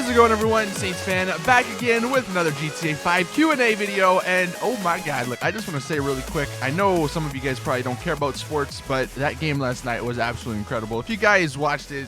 How's it going, everyone? Saintsfan back again with another GTA 5 Q&A video, and oh my god, look, I just want to say really quick, I know some of you guys probably don't care about sports, but that game last night was absolutely incredible. If you guys watched it,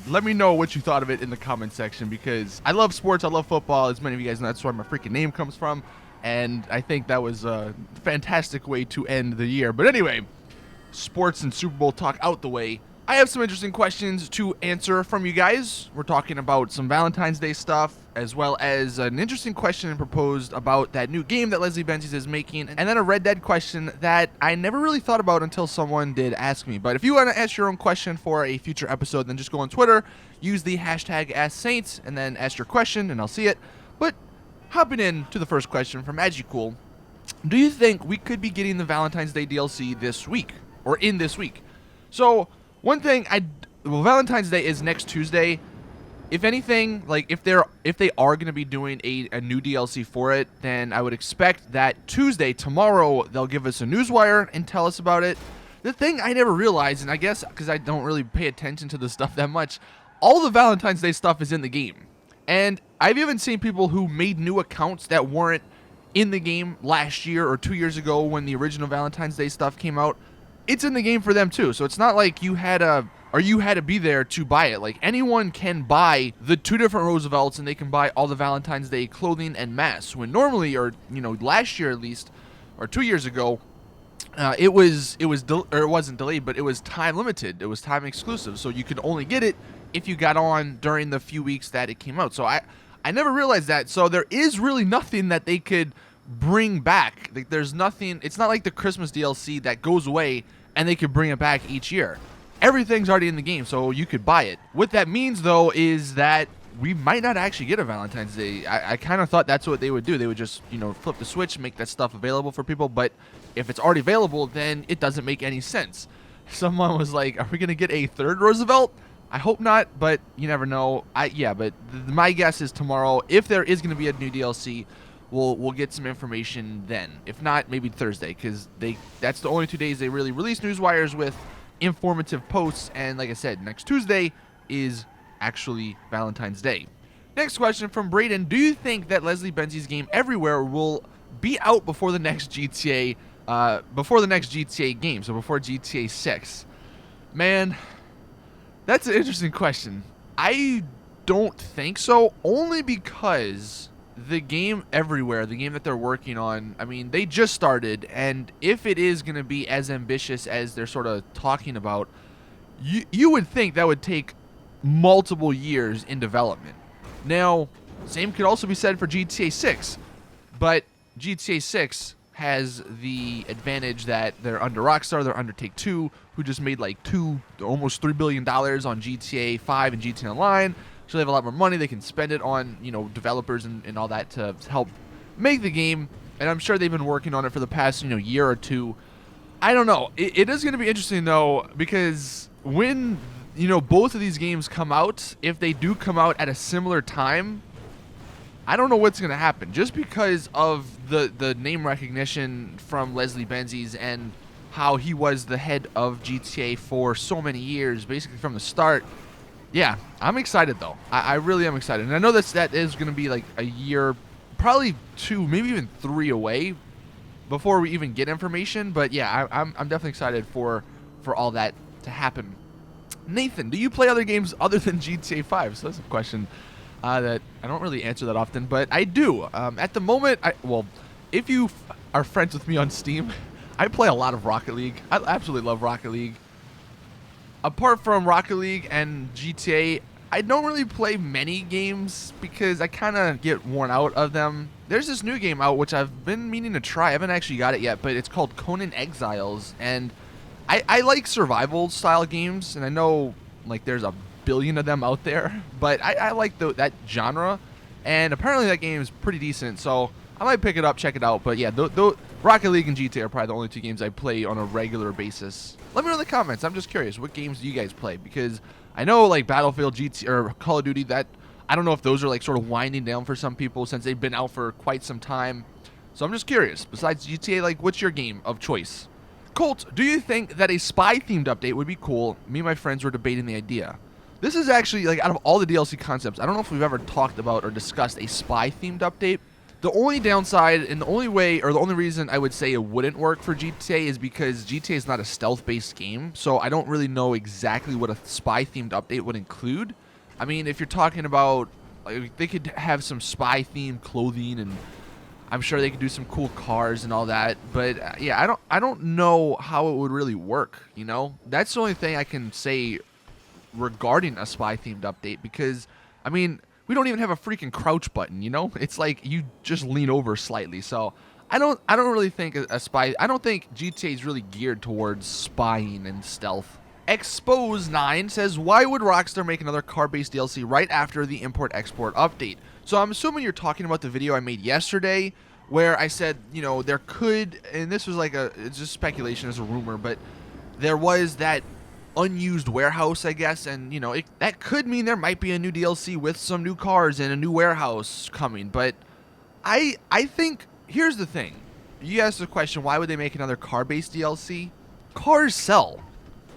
let me know what you thought of it in the comment section, because I love sports, I love football, as many of you guys know, that's where my freaking name comes from, and I think that was a fantastic way to end the year. But anyway, sports and Super Bowl talk out the way, I have some interesting questions to answer from you guys. We're talking about some Valentine's Day stuff, as well as an interesting question proposed about that new game that Leslie Benzies is making, and then a Red Dead question that I never really thought about until someone did ask me. But if you want to ask your own question for a future episode, then just go on Twitter, use the hashtag AskSaints, and then ask your question, and I'll see it. But hopping in to the first question from Cool, do you think we could be getting the Valentine's Day DLC this week, or in this week? So, one thing, Valentine's Day is next Tuesday. If anything, like if they are going to be doing a new DLC for it, then I would expect that Tuesday, tomorrow, they'll give us a newswire and tell us about it. The thing I never realized, and I guess because I don't really pay attention to the stuff that much, all the Valentine's Day stuff is in the game. And I've even seen people who made new accounts that weren't in the game last year or 2 years ago when the original Valentine's Day stuff came out. It's in the game for them too, so it's not like you had to be there to buy it. Like, anyone can buy the 2 different Roosevelts, and they can buy all the Valentine's Day clothing and masks. When normally, or last year at least, or 2 years ago, it wasn't delayed, but it was time limited. It was time exclusive, so you could only get it if you got on during the few weeks that it came out. So I never realized that. So there is really nothing that they could bring back. Like, there's nothing. It's not like the Christmas DLC that goes away and they could bring it back each year. Everything's already in the game, so you could buy it. What that means, though, is that we might not actually get a Valentine's Day. I kind of thought that's what they would do. They would just, flip the switch, make that stuff available for people. But if it's already available, then it doesn't make any sense. Someone was like, are we going to get a third Roosevelt? I hope not, but you never know. But my guess is tomorrow, if there is going to be a new DLC, we'll get some information then. If not, maybe Thursday, because that's the only 2 days they really release newswires with informative posts. And like I said, next Tuesday is actually Valentine's Day. Next question from Braden: do you think that Leslie Benzies' game Everywhere will be out before the next GTA game, so before GTA 6? Man, that's an interesting question. I don't think so, only because the game Everywhere, the game that they're working on, I mean, they just started, and if it is going to be as ambitious as they're sort of talking about, you would think that would take multiple years in development. Now, same could also be said for GTA 6, but GTA 6 has the advantage that they're under Rockstar, they're under Take-Two, who just made like almost $3 billion on GTA 5 and GTA Online. So they have a lot more money. They can spend it on, developers and all that to help make the game. And I'm sure they've been working on it for the past, year or two. I don't know. It is going to be interesting, though, because when, both of these games come out, if they do come out at a similar time, I don't know what's going to happen. Just because of the name recognition from Leslie Benzies and how he was the head of GTA for so many years, basically from the start. Yeah, I'm excited, though. I really am excited. And I know that is going to be like a year, probably 2, maybe even 3 away before we even get information. But yeah, I'm definitely excited for all that to happen. Nathan, do you play other games other than GTA 5? So that's a question that I don't really answer that often, but I do. At the moment, if you are friends with me on Steam, I play a lot of Rocket League. I absolutely love Rocket League. Apart from Rocket League and GTA, I don't really play many games because I kind of get worn out of them. There's this new game out which I've been meaning to try. I haven't actually got it yet, but it's called Conan Exiles, and I like survival style games, and I know like there's a billion of them out there, but I like that genre, and apparently that game is pretty decent, so I might pick it up, check it out. But yeah, Rocket League and GTA are probably the only 2 games I play on a regular basis. Let me know in the comments. I'm just curious, what games do you guys play? Because I know like Battlefield, GTA, or Call of Duty, that I don't know if those are like sort of winding down for some people since they've been out for quite some time. So I'm just curious, besides GTA, like, what's your game of choice? Colt, do you think that a spy-themed update would be cool? Me and my friends were debating the idea. This is actually, like, out of all the DLC concepts, I don't know if we've ever talked about or discussed a spy-themed update. The only downside and the only way, or the only reason I would say it wouldn't work for GTA is because GTA is not a stealth-based game, so I don't really know exactly what a spy-themed update would include. I mean, if you're talking about, like, they could have some spy-themed clothing, and I'm sure they could do some cool cars and all that, but yeah, I don't know how it would really work, you know? That's the only thing I can say regarding a spy-themed update, because, I mean, we don't even have a freaking crouch button, you know? It's like you just lean over slightly. So I don't really think I don't think GTA is really geared towards spying and stealth. Expose9 says, why would Rockstar make another car-based DLC right after the import-export update? So I'm assuming you're talking about the video I made yesterday where I said, you know, there could, and this was like it's just speculation, as a rumor, but there was that unused warehouse, I guess, and, you know, that could mean there might be a new DLC with some new cars and a new warehouse coming. But I think, here's the thing. You asked the question, why would they make another car-based DLC? Cars sell.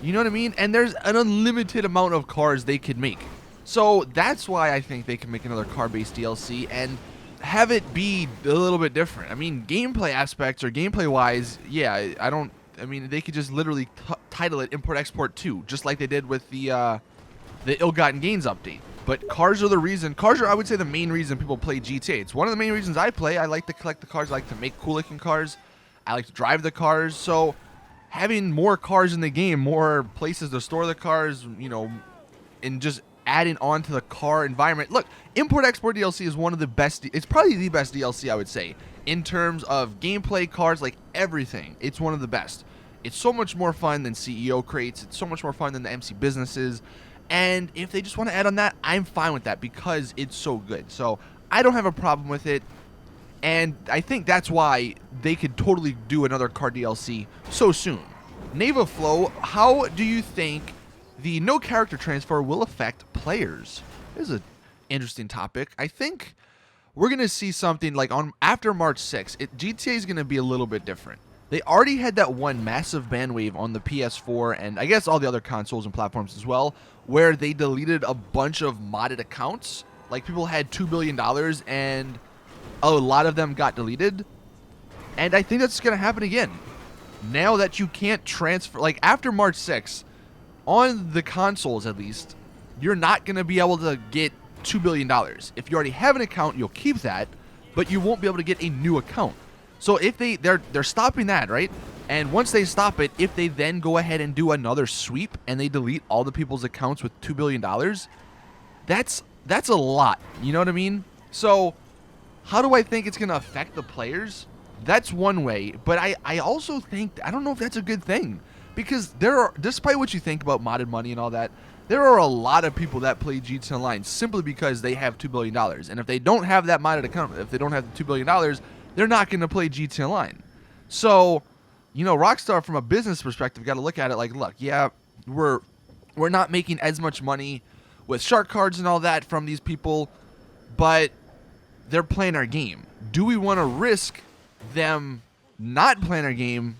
You know what I mean? And there's an unlimited amount of cars they could make. So that's why I think they can make another car-based DLC and have it be a little bit different. I mean, gameplay aspects or gameplay-wise, yeah, I mean, they could just literally title it Import Export 2, just like they did with the Ill-Gotten Gains update. But cars are the reason. Cars are, I would say, the main reason people play GTA. It's one of the main reasons I play. I like to collect the cars. I like to make cool-looking cars. I like to drive the cars. So having more cars in the game, more places to store the cars, you know, and just adding on to the car environment. Look, Import Export DLC is one of the best. It's probably the best DLC, I would say, in terms of gameplay, cars, like everything. It's one of the best. It's so much more fun than CEO crates. It's so much more fun than the MC businesses. And if they just want to add on that, I'm fine with that because it's so good. So I don't have a problem with it. And I think that's why they could totally do another car DLC so soon. Neva Flow, how do you think the no character transfer will affect players? This is an interesting topic. I think we're going to see something like after March 6th. GTA is going to be a little bit different. They already had that one massive ban wave on the PS4 and I guess all the other consoles and platforms as well, where they deleted a bunch of modded accounts. Like, people had $2 billion and a lot of them got deleted. And I think that's going to happen again. Now that you can't transfer, like after March 6th, on the consoles at least, you're not going to be able to get $2 billion. If you already have an account, you'll keep that, but you won't be able to get a new account. So if they're stopping that, right? And once they stop it, if they then go ahead and do another sweep and they delete all the people's accounts with $2 billion, that's a lot. You know what I mean? So how do I think it's going to affect the players? That's one way, but I also think, I don't know if that's a good thing, because despite what you think about modded money and all that, there are a lot of people that play GTA Online simply because they have $2 billion. And if they don't have that modded account, if they don't have the $2 billion, they're not going to play GTA Online. So, you know, Rockstar, from a business perspective, got to look at it like, look, yeah, we're not making as much money with shark cards and all that from these people, but they're playing our game. Do we want to risk them not playing our game?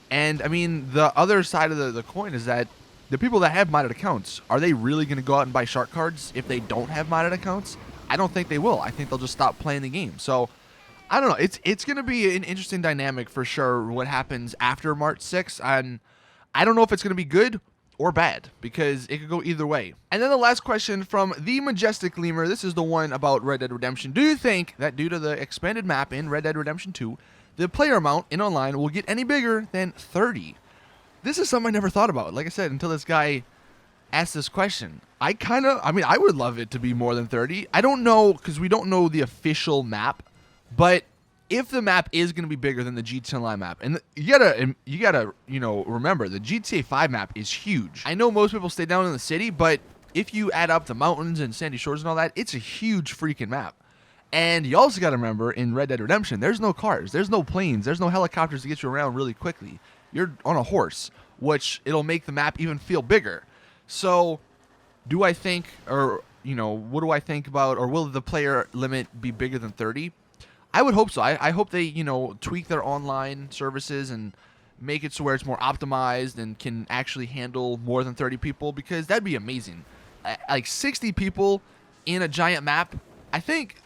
And, I mean, the other side of the coin is that the people that have modded accounts, are they really going to go out and buy shark cards if they don't have modded accounts? I don't think they will. I think they'll just stop playing the game. So, I don't know. It's going to be an interesting dynamic for sure what happens after March 6th. And I don't know if it's going to be good or bad, because it could go either way. And then the last question from the Majestic Lemur. This is the one about Red Dead Redemption. Do you think that due to the expanded map in Red Dead Redemption 2, the player amount in online will get any bigger than 30? This is something I never thought about, like I said, until this guy asked this question. I would love it to be more than 30. I don't know, because we don't know the official map, but if the map is going to be bigger than the GTA Online map, and you gotta, you know, remember the GTA 5 map is huge. I know most people stay down in the city, but if you add up the mountains and sandy shores and all that, it's a huge freaking map. And you also gotta remember, in Red Dead Redemption, there's no cars, there's no planes, there's no helicopters to get you around really quickly. You're on a horse, which it'll make the map even feel bigger. So, do I think, or, you know, what do I think about, or will the player limit be bigger than 30? I would hope so. I hope they, you know, tweak their online services and make it so where it's more optimized and can actually handle more than 30 people, because that'd be amazing. like 60 people in a giant map, I think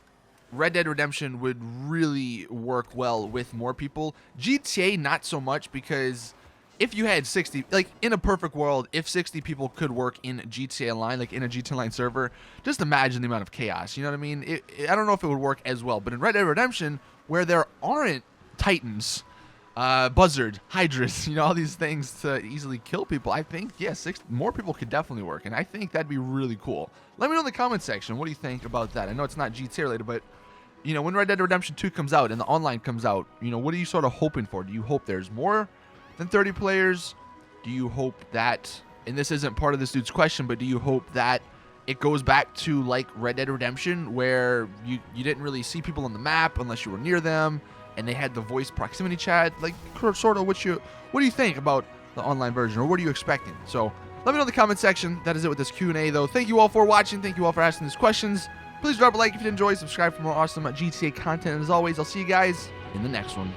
Red Dead Redemption would really work well with more people. GTA not so much, because if you had 60, like in a perfect world, if 60 people could work in GTA Online, like in a GTA Online server, just imagine the amount of chaos. You know what I mean? I don't know if it would work as well, but in Red Dead Redemption, where there aren't titans, buzzard, hydras, you know, all these things to easily kill people, I think, yeah, more people could definitely work, and I think that'd be really cool. Let me know in the comment section, what do you think about that? I know it's not GTA related, but, you know, when Red Dead Redemption 2 comes out and the online comes out, you know, what are you sort of hoping for? Do you hope there's more than 30 players? Do you hope that, and this isn't part of this dude's question, but do you hope that it goes back to like Red Dead Redemption, where you didn't really see people on the map unless you were near them, and they had the voice proximity chat? Like, sort of what do you think about the online version, or what are you expecting? So let me know in the comment section. That is it with this Q&A, though. Thank you all for watching. Thank you all for asking these questions. Please drop a like if you enjoyed. Subscribe for more awesome GTA content. And as always, I'll see you guys in the next one.